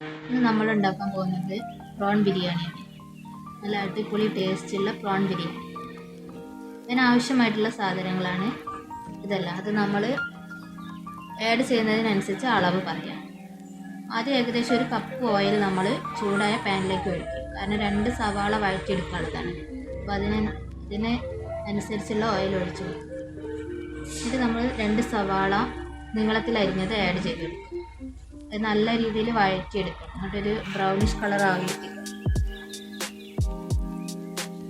ഇന്ന് നമ്മൾ ഉണ്ടാക്കാൻ പോകുന്നത് പ്രോൺ ബിരിയാണിയാണ്. നല്ല അടിപൊളി ടേസ്റ്റുള്ള പ്രോൺ ബിരിയാണി. അതിനാവശ്യമായിട്ടുള്ള സാധനങ്ങളാണ് ഇതെല്ലാം. അത് നമ്മൾ ആഡ് ചെയ്യുന്നതിനനുസരിച്ച് അളവ് പറയാം. ആദ്യം ഏകദേശം ഒരു കപ്പ് ഓയിൽ നമ്മൾ ചൂടായ പാനിലേക്ക് ഒഴിക്കും. കാരണം 2 സവാള വഴറ്റിയെടുക്കാനുള്ളതാണ്. അപ്പോൾ ഇതിന് അനുസരിച്ചുള്ള ഓയിൽ ഒഴിച്ചു കൊടുക്കും. എന്നിട്ട് നമ്മൾ 2 സവാള നീളത്തിൽ അരിഞ്ഞത് ആഡ് ചെയ്തെടുക്കും. അത് നല്ല രീതിയിൽ വഴറ്റിയെടുക്കും. എന്നിട്ടൊരു ബ്രൗണിഷ് കളർ ആക്കിയിട്ട്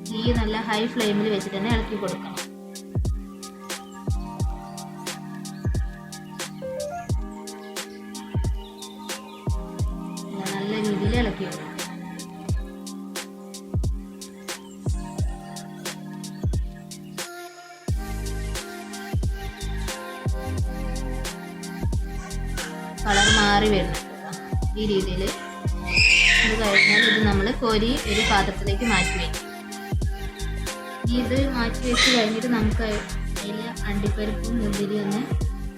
തീ നല്ല ഹൈ ഫ്ലെയിമിൽ വെച്ചിട്ട് തന്നെ ഇളക്കി കൊടുക്കണം. നല്ല രീതിയിൽ ഇളക്കി കൊടുക്കും. കളർ മാറി വരുന്നുണ്ട്. ഈ രീതിയിൽ ഇത് കഴിഞ്ഞാൽ ഇത് നമ്മൾ കോരി ഒരു പാത്രത്തിലേക്ക് മാറ്റി വയ്ക്കും. ഇത് മാറ്റി വെച്ച് കഴിഞ്ഞിട്ട് നമുക്ക് അതിൽ അണ്ടിപ്പരിപ്പും മുന്തിരി ഒന്ന്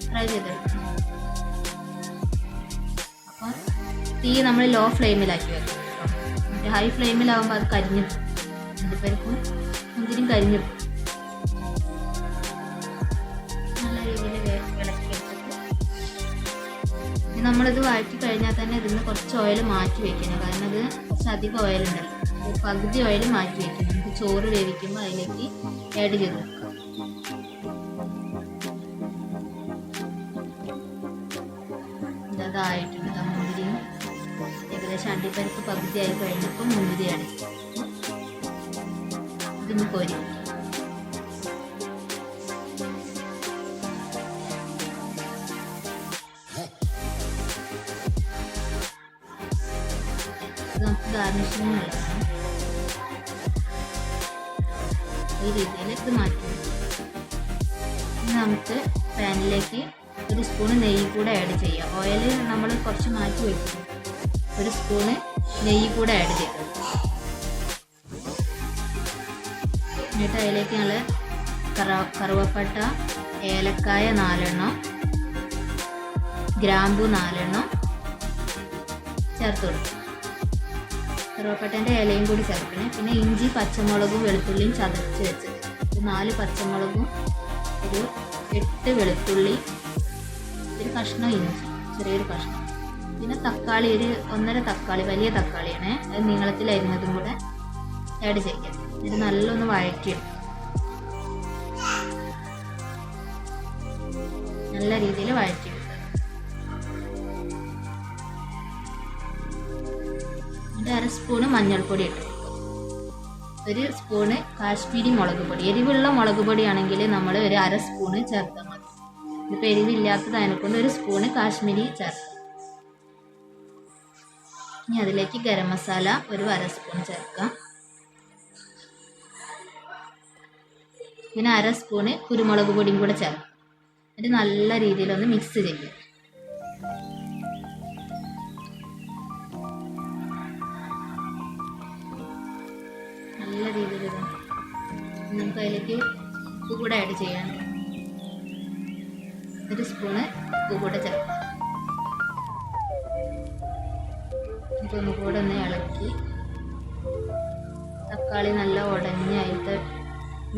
ഫ്രൈ ചെയ്തെടുക്കണം. അപ്പം തീ നമ്മൾ ലോ ഫ്ലെയിമിലാക്കി വെക്കണം. എന്നിട്ട് ഹൈ ഫ്ലെയിമിലാവുമ്പോൾ അത് കരിഞ്ഞു പോകും. അണ്ടിപ്പരിപ്പും മുന്തിരിയും കരിഞ്ഞു പോകും. നല്ല രീതിയിൽ ഇളക്കിയെടുത്തിട്ട് നമ്മളിത് വഴറ്റി കഴിഞ്ഞാൽ തന്നെ ഇതിന് കുറച്ച് ഓയിൽ മാറ്റി വെക്കണം. കാരണം അത് കുറച്ച് അധികം ഓയിലുണ്ടല്ലോ. ഒരു പകുതി ഓയിൽ മാറ്റി വെക്കണം. നമുക്ക് ചോറ് വേവിക്കുമ്പോൾ അതിലേക്ക് ആഡ് ചെയ്ത് വെക്കാം. ഇതായിട്ടുണ്ട്. മുന്തിരിയും ഏകദേശം അണ്ടിപ്പരിപ്പ് പകുതി ആയി കഴിഞ്ഞപ്പോൾ മുന്തിരിയാണ് ഇതിന് കോരി വെക്കാം. നമുക്ക് ഗാർണിഷിങ് നല്ലതാണ്. ഈ രീതിയിൽ ഇത് മാറ്റി. നമുക്ക് പാനിലേക്ക് 1 സ്പൂണ് നെയ്യ് കൂടെ ആഡ് ചെയ്യാം. ഓയിൽ നമ്മൾ കുറച്ച് മാറ്റി വയ്ക്കും. 1 സ്പൂണ് നെയ്യ് കൂടെ ആഡ് ചെയ്തു. എന്നിട്ട് അതിലേക്ക് നല്ല കറുവപ്പട്ട, ഏലക്കായ 4 എണ്ണം, ഗ്രാമ്പു 4 എണ്ണം ചേർത്ത് കൊടുക്കും. കറുവപ്പട്ടേൻ്റെ ഇലയും കൂടി ചേർക്കണേ. പിന്നെ ഇഞ്ചി, പച്ചമുളകും വെളുത്തുള്ളിയും ചതച്ച് വെച്ചത്. 4 പച്ചമുളകും, ഒരു 8 വെളുത്തുള്ളി, ഒരു കഷ്ണം ഇഞ്ചി, ചെറിയൊരു കഷ്ണം. പിന്നെ തക്കാളി, ഒരു 1.5 തക്കാളി, വലിയ തക്കാളിയാണ്. അത് നീളത്തിൽ അരിഞ്ഞതും കൂടെ ആഡ് ചെയ്യാം. ഇത് നല്ലൊന്ന് വഴറ്റിയെടുക്കും. നല്ല രീതിയിൽ വഴറ്റിയെടുക്കുക. 1/2 സ്പൂണ് മഞ്ഞൾപ്പൊടി ഇട്ടു. 1 സ്പൂണ് കാശ്മീരി മുളക് പൊടി. എരിവുള്ള മുളക് പൊടിയാണെങ്കിൽ നമ്മൾ ഒരു 1/2 സ്പൂണ് ചേർത്താൽ മതി. ഇതിപ്പോൾ എരിവില്ലാത്തതിനെക്കൊണ്ട് 1 സ്പൂണ് കാശ്മീരി ചേർക്കാം. ഇനി അതിലേക്ക് ഗരം മസാല ഒരു 1/2 സ്പൂൺ ചേർക്കാം. പിന്നെ 1/2 സ്പൂണ് കുരുമുളക് പൊടിയും കൂടെ ചേർക്കാം. എന്നിട്ട് നല്ല രീതിയിലൊന്ന് മിക്സ് ചെയ്യും. നല്ല രീതിയിൽ നമുക്ക് അതിലേക്ക് ഉപ്പ് കൂടെ ആഡ് ചെയ്യാൻ 1 സ്പൂണ് ഉപ്പ് കൂടെ ചേർക്കാം. ഇതൊന്നും കൂടെ ഒന്ന് ഇളക്കി തക്കാളി നല്ല ഉടഞ്ഞ് അതിലത്തെ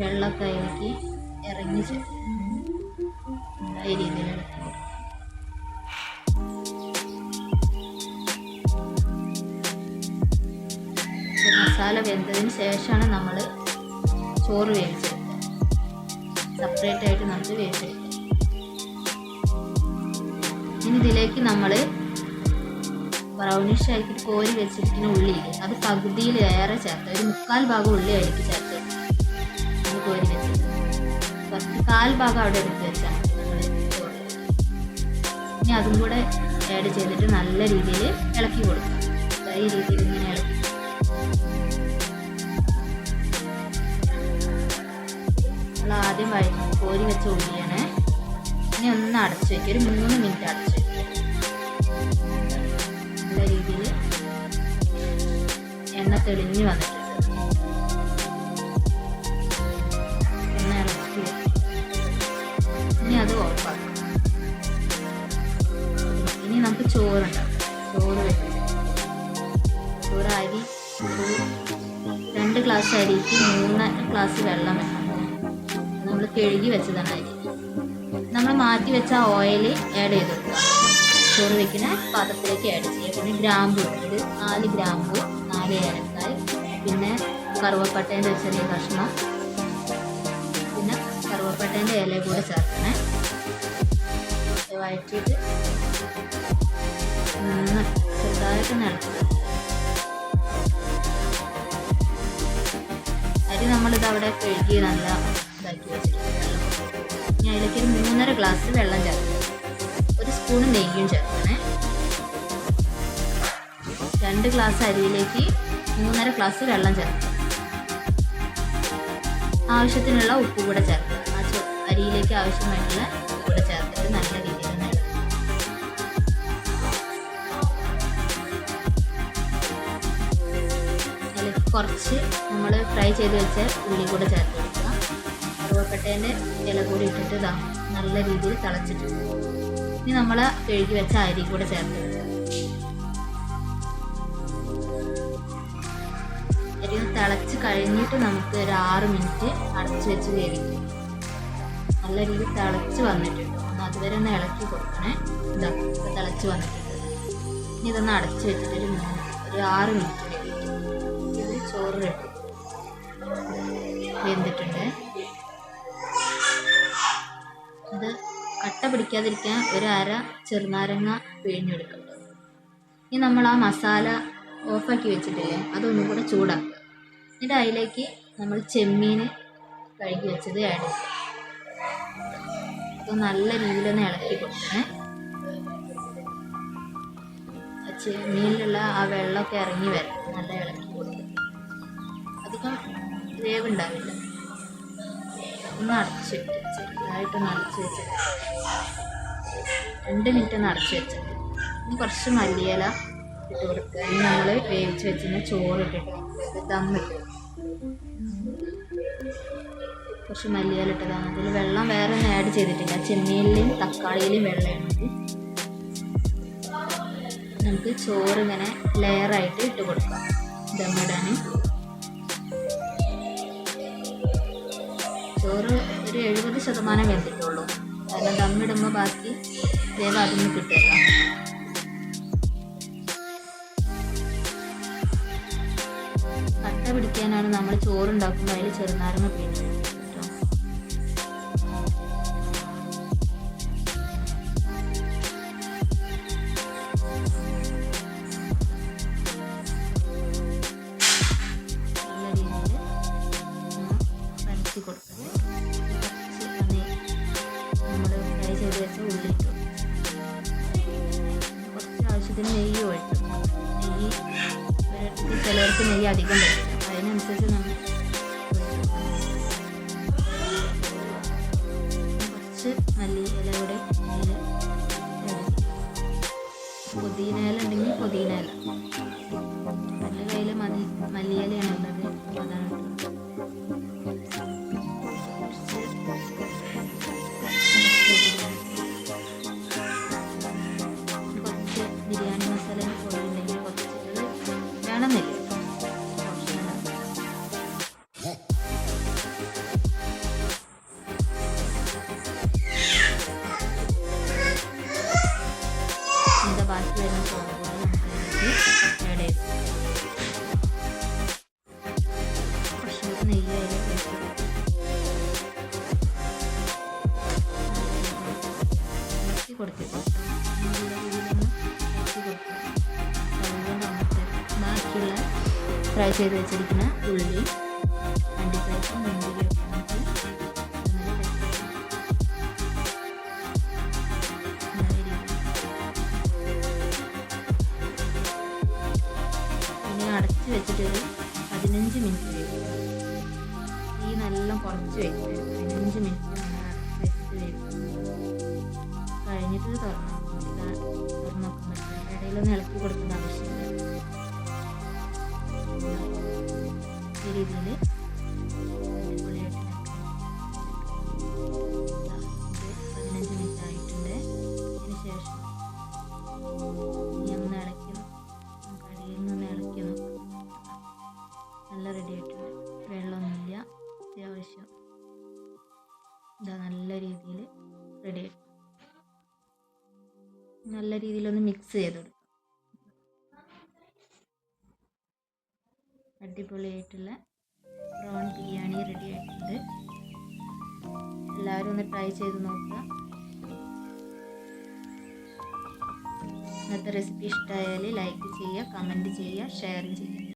വെള്ളമൊക്കെ അതിലേക്ക് ഇറങ്ങി ഈ രീതിയിൽ ഇളക്കി. മസാല വെന്തതിന് ശേഷമാണ് നമ്മൾ ചോറ് വേവിച്ചെടുക്കുക. സെപ്പറേറ്റ് ആയിട്ട് നമുക്ക് വേവിച്ചെടുക്കാം. ഇനി ഇതിലേക്ക് നമ്മൾ ബ്രൗണിഷ് ആക്കിയിട്ട് കോരി വെച്ചിരിക്കുന്ന ഉള്ളിയില്ലേ, അത് പകുതിയിൽ ഏറെ ചേർത്ത് 1/4 ഭാഗം ഉള്ളി അതിലേക്ക് ചേർത്ത് നമ്മൾ കോരി വെച്ചിട്ട് കുറച്ച് 1/4 ഭാഗം അവിടെ എടുത്ത് വെച്ചാൽ നമ്മൾ ചോറ്. ഇനി അതും കൂടെ ആഡ് ചെയ്തിട്ട് നല്ല രീതിയിൽ ഇളക്കി കൊടുക്കാം. ഈ രീതിയിൽ ഇങ്ങനെ ഇളക്കി ആദ്യം കോരി വെച്ച ഉള്ളിയാണ്. ഇനി ഒന്ന് അടച്ചു വയ്ക്കുക. ഒരു 3 മിനിറ്റ് അടച്ചു വയ്ക്കുക. നല്ല രീതിയിൽ എണ്ണ തെളിഞ്ഞ് വന്നിട്ടുണ്ട്. എണ്ണ ഇളക്കി ഇനി അത് ഓഫാക്കാം. ഇനി നമുക്ക് ചോറുണ്ടാക്കാം. ചോറ് വെക്കാം. അരി 2 ഗ്ലാസ് അരിക്ക് 3 ഗ്ലാസ് വെള്ളം വേണം. നമ്മൾ കഴുകി വെച്ചതാണ് അരി. നമ്മൾ മാറ്റി വെച്ച ഓയിൽ ആഡ് ചെയ്ത് കൊടുക്കുക. ചോറ് വെക്കുന്ന പാത്രത്തിലേക്ക് ആഡ് ചെയ്യുക. പിന്നെ ഗ്രാമ്പു, ഒരു 4 ഗ്രാമ്പു, 4 ഏലക്കായ്, പിന്നെ കറുവപ്പട്ടേൻ്റെ ഒരു ചെറിയ കഷ്ണം, പിന്നെ കറുവപ്പട്ടേൻ്റെ ഇല കൂടെ ചേർക്കണേ. വഴറ്റിയിട്ട് ചെറുതായിട്ട് ഇളക്കുക. അരി നമ്മളിത് അവിടെ കഴുകി നല്ല ഇതാക്കി വെച്ചിട്ടുണ്ട്. ഇനി അതിലേക്ക് ഒരു 3.5 ഗ്ലാസ് വെള്ളം ചേർക്കുക. 1 സ്പൂൺ നെയ്യും ചേർക്കണേ. 2 ഗ്ലാസ് അരിയിലേക്ക് 3.5 ഗ്ലാസ് വെള്ളം ചേർക്കുക. ആവശ്യത്തിനുള്ള ഉപ്പ് കൂടെ ചേർക്കുക. അരിയിലേക്ക് ആവശ്യമായിട്ടുള്ള ഉപ്പ് കൂടെ ചേർത്തിട്ട് നല്ല രീതിയിൽ അതിലേക്ക് കുറച്ച് നമ്മൾ ഫ്രൈ ചെയ്ത് വെച്ച ഉള്ളി കൂടെ ചേർത്ത് കൊടുക്കുക. കറുവപ്പട്ടേൻ്റെ ഇല കൂടി ഇട്ടിട്ട് ഇതാ നല്ല രീതിയിൽ തിളച്ചിട്ടുണ്ട്. ഇനി നമ്മൾ കഴുകി വെച്ച അരി കൂടെ ചേർത്ത് കൊടുക്കുക. അരി തിളച്ച് കഴിഞ്ഞിട്ട് നമുക്ക് ഒരു 6 മിനിറ്റ് അടച്ച് വെച്ച് വേവിക്കും. നല്ല രീതിയിൽ തിളച്ച് വന്നിട്ടുണ്ട്. അതുവരെ ഒന്ന് ഇളക്കി കൊടുക്കണേ. ഇതാ തിളച്ച് വന്നിട്ടുണ്ട്. ഇനി ഇതൊന്ന് അടച്ച് വെച്ചിട്ട് ഒരു 6 മിനിറ്റ് വേവിക്കും. ഇതിൽ ചോറ് റെഡി വെന്തിട്ടുണ്ട്. ഇത് കട്ട പിടിക്കാതിരിക്കാൻ ഒരു 1/2 ചെറുനാരങ്ങ പിഴിഞ്ഞെടുക്കുന്നുണ്ട്. ഇനി നമ്മൾ ആ മസാല ഓഫാക്കി വെച്ചിട്ടില്ലേ, അതൊന്നും കൂടെ ചൂടാക്കുക. എന്നിട്ട് അതിലേക്ക് നമ്മൾ ചെമ്മീൻ കഴുകി വെച്ചത് ആഡ് ചെയ്യുക. അപ്പോൾ നല്ല രീതിയിലൊന്ന് ഇളക്കി കൊടുക്കണേ. ചെമ്മീനിലുള്ള ആ വെള്ളമൊക്കെ ഇറങ്ങി വരും. നല്ല ഇളക്കി കൊടുക്കുക. അധികം വേവുണ്ടാവില്ല. ഒന്ന് അടച്ചിട്ട് ചെറുതായിട്ടൊന്ന് അടച്ച് വെച്ചിട്ട് 2 മിനിറ്റ് ഒന്ന് അടച്ച് വെച്ചിട്ട് ഇനി കുറച്ച് മല്ലിയില ഇട്ട് കൊടുക്കുക. ഇനി നമ്മൾ വേവിച്ച് വെച്ചിട്ട് ചോറ് ഇട്ടിട്ട് ദമ്മിട്ട് കുറച്ച് മല്ലിയില ഇട്ടതാണ്. അതിൽ വെള്ളം വേറെ ഒന്നും ആഡ് ചെയ്തിട്ടില്ല. ചെമ്മീനിലും തക്കാളിയിലും വെള്ളമുണ്ട്. നമുക്ക് ചോറ് ഇങ്ങനെ ലെയറായിട്ട് ഇട്ട് കൊടുക്കാം ദമ്മിടാൻ. ചോറ് ഒരു 70% വെന്തിട്ടുള്ളൂ. കാരണം ദമ്മിടുമ്പോൾ ബാക്കി വേഗം അതിന് കിട്ടുമല്ലോ. കട്ട പിടിക്കാനാണ് നമ്മൾ ചോറുണ്ടാക്കുമ്പോൾ അതിൽ ചെറുനാരങ്ങ പിഴിഞ്ഞ് കേട്ടോ. നല്ല രീതിയിൽ പരത്തി കൊടുക്കുന്നത്. നമ്മൾ ഫ്രൈ ചെയ്ത് വെച്ച ഉള്ളി ഇട്ടു. കുറച്ച് ആവശ്യത്തിന് നെയ്യ് ഒഴിച്ചു. നെയ്യ് ചിലർക്ക് നെയ്യ് അധികം പറ്റും. അതിനനുസരിച്ച് നമ്മൾ കുറച്ച് മല്ലിയില കൂടെ അതിൽ പുതിന ഇല ഉണ്ടെങ്കിൽ പുതിന ഇല. എൻ്റെ കയ്യിൽ മല്ലിയിലയാണ് ഉള്ളത്. അതാണ് കുറച്ച് ബിരിയാണി മസാല പൊടി ഉണ്ടെങ്കിൽ കുറച്ച് വേണമെന്നില്ല. ഇതിൻ്റെ ബാക്കി വരുന്ന ചോറ് കൂടെ നമുക്ക് ആഡ് ചെയ്ത് കുറച്ചുകൂടി നെയ്യ് അതിലേക്ക് ഇറക്കി കൊടുത്തിട്ട് നല്ല രീതിയിലൊന്ന് ഇറക്കി കൊടുക്കുക. അതുകൊണ്ട് നമുക്ക് ബാക്കിയുള്ള ഫ്രൈ ചെയ്ത് വെച്ചിരിക്കുന്ന ഉള്ളി അണ്ടിപ്പരിപ്പ് മുന്തിരിയൊക്കെ നമുക്ക് പിന്നെ അടച്ച് വെച്ചിട്ടൊരു 15 മിനിറ്റ് വേവിക്കുക. ഈ നല്ല കുറച്ച് വയ്ക്കുക. 15 മിനിറ്റ് നമ്മൾ അടച്ച് വെച്ചിട്ട് വേവിക്കുക. കഴിഞ്ഞിട്ട് തുറന്നു നോക്കാൻ പറ്റില്ല. ഇടയിലൊന്ന് ഇളക്കി കൊടുക്കേണ്ട ആവശ്യമില്ല. ഈ രീതിയിൽ അടിപൊളിയായിട്ട് 15 മിനിറ്റ് ആയിട്ടുണ്ട്. അതിന് ശേഷം ഇനി ഒന്ന് ഇളക്കി കടിയിൽ നിന്ന് ഇളക്കി നോക്കാം. ഇതാ നല്ല രീതിയിൽ റെഡി ആയി. നല്ല രീതിയിലൊന്ന് മിക്സ് ചെയ്ത് കൊടുക്കും. അടിപൊളിയായിട്ടുള്ള പ്രോൺ ബിരിയാണി റെഡി ആയിട്ടുണ്ട്. എല്ലാവരും ഒന്ന് ട്രൈ ചെയ്ത് നോക്കുക. ഇന്നത്തെ റെസിപ്പി ഇഷ്ടമായാൽ ലൈക്ക് ചെയ്യുക, കമൻറ്റ് ചെയ്യുക, ഷെയർ ചെയ്യുക.